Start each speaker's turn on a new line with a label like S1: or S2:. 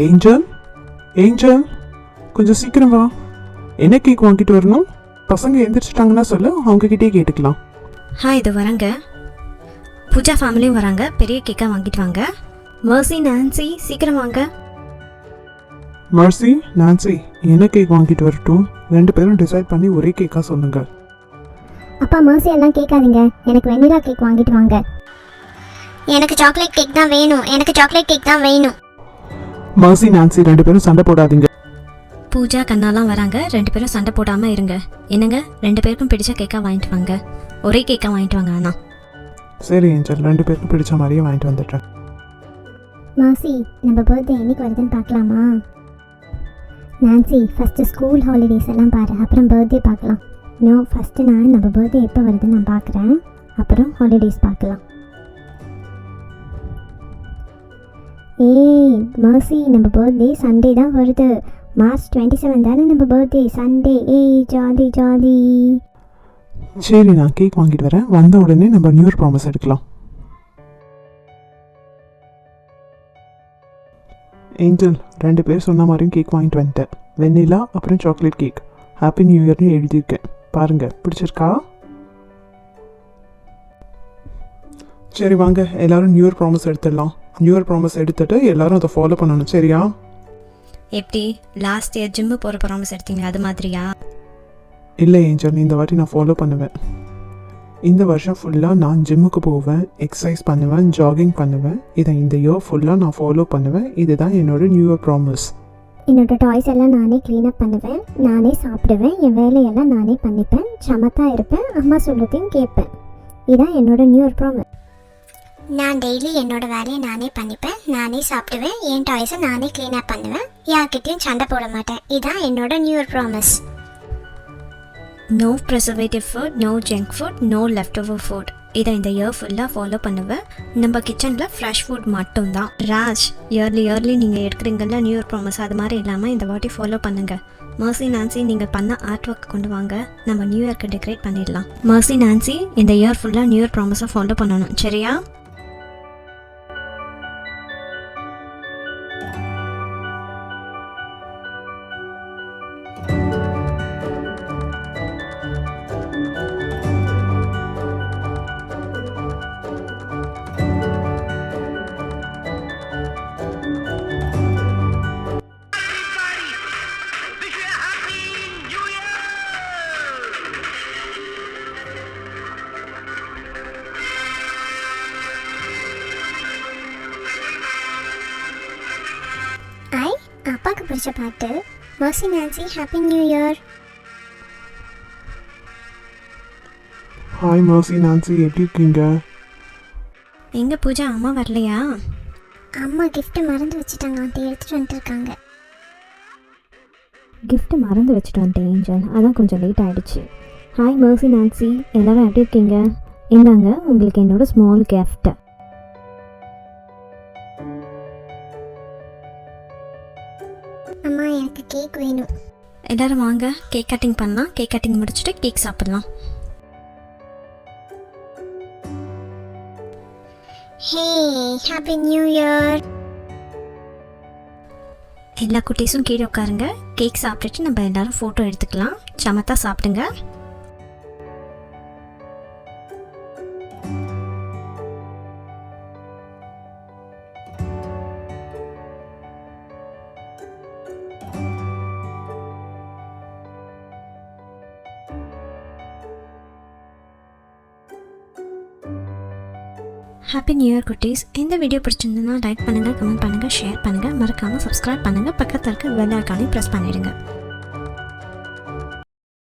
S1: Angel, angel, கொஞ்சம் சீக்கிரம் வா. என்ன கேக் வாங்கிட்டு வரணும்? பசங்க எந்திரிச்சிட்டாங்கன்னா சொல்லு, அவங்ககிட்டே கேட்டுக்கலாம்.
S2: இது வராங்க. பூஜா ஃபேமிலியும் வராங்க. பெரிய கேக்காக வாங்கிட்டு வாங்க. மர்சி, நான்சி, சீக்கிரம் வாங்க.
S1: மர்சி, நான்சி, என்ன கேக் வாங்கிட்டு வரட்டும்? 2 பேரும் டிசைட் பண்ணி ஒரே கேக்காக சொல்லுங்க.
S3: அப்பா, மர்சி எல்லாம் கேட்காதீங்க, எனக்கு வெண்ணிலா கேக் வாங்கிட்டு வாங்க. எனக்கு சாக்லேட் கேக் தான் வேணும், எனக்கு சாக்லேட் கேக் தான் வேணும்.
S1: மர்சி, நான்சி 2 பேரும் சண்டை போடாதீங்க.
S2: பூஜா, கண்ணாலாம் வராங்க. 2 பேரும் சண்டை போடாமல் இருங்க. என்னங்க, 2 பேருக்கும் பிடிச்ச கேக்காக வாங்கிட்டு வாங்க. ஒரே கேக்காக வாங்கிட்டு வாங்க. அண்ணா
S1: சரி ஏஞ்சல், 2 பேருக்கும் பிடிச்ச மாதிரியே வாங்கிட்டு வந்துட்டேன்.
S3: மர்சி, நம்ம பர்த்டே என்னைக்கு வருதுன்னு பார்க்கலாமா? நான்சி, ஃபஸ்ட்டு ஸ்கூல் ஹாலிடேஸ் எல்லாம் பாரு, அப்புறம் பர்த்டே பார்க்கலாம். ஃபஸ்ட்டு நான் நம்ம பர்த்டே எப்போ வருதுன்னு நான் பார்க்குறேன், அப்புறம் ஹாலிடேஸ் பார்க்கலாம். ஏய் மர்சி, நம்ம பர்த்டே சண்டே தான் வருது. மார்ச் 27 தானே நம்ம பர்த்டே, சண்டே. ஏய் ஜாலி ஜாலி.
S1: சரி, நான் கேக் வாங்கிட்டு வரேன். வந்த உடனே நம்ம நியூ இயர் ப்ராமிஸ் எடுக்கலாம். ஏஞ்சல், 2 பேர் சொன்ன மாதிரியும் கேக் வாங்கிட்டு வந்துட்டேன். வெண்ணிலா அப்புறம் சாக்லேட் கேக். ஹாப்பி நியூ இயர்னு எழுதியிருக்கேன். பாருங்க, பிடிச்சிருக்கா? சரி வாங்க, எல்லாரும் நியூ இயர் ப்ராமிஸ் எடுத்துடலாம். நியூ இயர் ப்ராமிஸ் எடுத்துட்டு எல்லாரும் அதை ஃபாலோ பண்ணணும், சரியா?
S2: எப்படி லாஸ்ட் இயர் ஜிம்மு போகிற ப்ராமிஸ் எடுத்தீங்க அது மாதிரியா?
S1: இல்லை ஏஞ்சல், இந்த வாட்டி நான் ஃபாலோ பண்ணுவேன். இந்த வருஷம் ஃபுல்லாக நான் ஜிம்முக்கு போவேன், எக்ஸசைஸ் பண்ணுவேன், ஜாகிங் பண்ணுவேன். இதை இந்த இயர் ஃபுல்லாக நான் ஃபாலோ பண்ணுவேன். இதுதான் என்னோட நியூ இயர் ப்ராமிஸ்.
S3: என்னோட டாய்ஸ் எல்லாம் நானே க்ளீனப் பண்ணுவேன், நானே சாப்பிடுவேன், என் வேலையெல்லாம் நானே பண்ணிப்பேன், சமத்தாக இருப்பேன், அம்மா சொல்கிறதையும் கேட்பேன். இதான் என்னோட நியூ இயர் ப்ராமிஸ். நான் டெய்லி என்னோட வேலையை நானே பண்ணிப்பேன், நானே சாப்பிடுவேன், என் டாய்ஸை நானே க்ளீனப் பண்ணுவேன், யார்கிட்டையும் சண்டை போட மாட்டேன். இதான் என்னோட new year promise.
S2: No preservative food, no junk food, no leftover food. இதை இந்த இயர் ஃபுல்லாக ஃபாலோ பண்ணுவேன். நம்ம கிச்சனில் ஃப்ரெஷ் ஃபுட் மட்டும்தான். ராஜ், இயர்லி நீங்கள் எடுக்கிறீங்கல்ல நியூ இயர் ப்ராமிஸ், அது மாதிரி இல்லாமல் இந்த வாட்டி ஃபாலோ பண்ணுங்கள். மர்சி, நான்சி, நீங்கள் பண்ண ஆர்ட் ஒர்க் கொண்டு வாங்க, நம்ம நியூ இயர்க்கு டெக்கரேட் பண்ணிடலாம். மர்சி, நான்சி, இந்த இயர் ஃபுல்லாக நியூ இயர் ப்ராமிஸை ஃபாலோ பண்ணணும், சரியா?
S3: அப்பாவுக்கு பிடிச்ச பாட்டு. Mercy, Nancy, happy new year.
S1: Hi mercy, Nancy, எப்படி இருக்கீங்க?
S2: எங்கே பூஜா, அம்மா வரலையா?
S3: அம்மா கிஃப்ட் மறந்து வச்சுட்டாங்க, ஆண்டி எடுத்துகிட்டு வந்துட்டுருக்காங்க.
S2: கிஃப்ட்டு மறந்து வச்சுட்டு வந்துட்டேன் ஏஞ்சல், அதான் கொஞ்சம் லேட் ஆகிடுச்சு. ஹாய் மர்சி, நான்சி, எல்லோரும் எப்படி இருக்கீங்க? இந்தாங்க உங்களுக்கு என்னோட ஸ்மால் கிஃப்ட்.
S3: அம்மா, எனக்கு கேக் வேணும்.
S2: எல்லோரும் வாங்க, கேக் கட்டிங் பண்ணலாம். கேக் கட்டிங் முடிச்சுட்டு கேக் சாப்பிட்லாம்.
S3: ஹே, ஹாப்பி நியூ இயர்.
S2: எல்லா குட்டீஸும் கீழே உட்காருங்க. கேக் சாப்பிட்டுட்டு நம்ம எல்லோரும் ஃபோட்டோ எடுத்துக்கலாம். சமத்தா சாப்பிடுங்க. ஹாப்பி நியூ இயர் குட்டீஸ். இந்த வீடியோ பிடிச்சிருந்ததுன்னா லைக் பண்ணுங்கள், கமெண்ட் பண்ணுங்கள், ஷேர் பண்ணுங்கள், மறக்காமல் சப்ஸ்கிரைப் பண்ணுங்கள், பக்கத்தில் இருக்க பெல் ஐகானை ப்ரெஸ் பண்ணிடுங்க.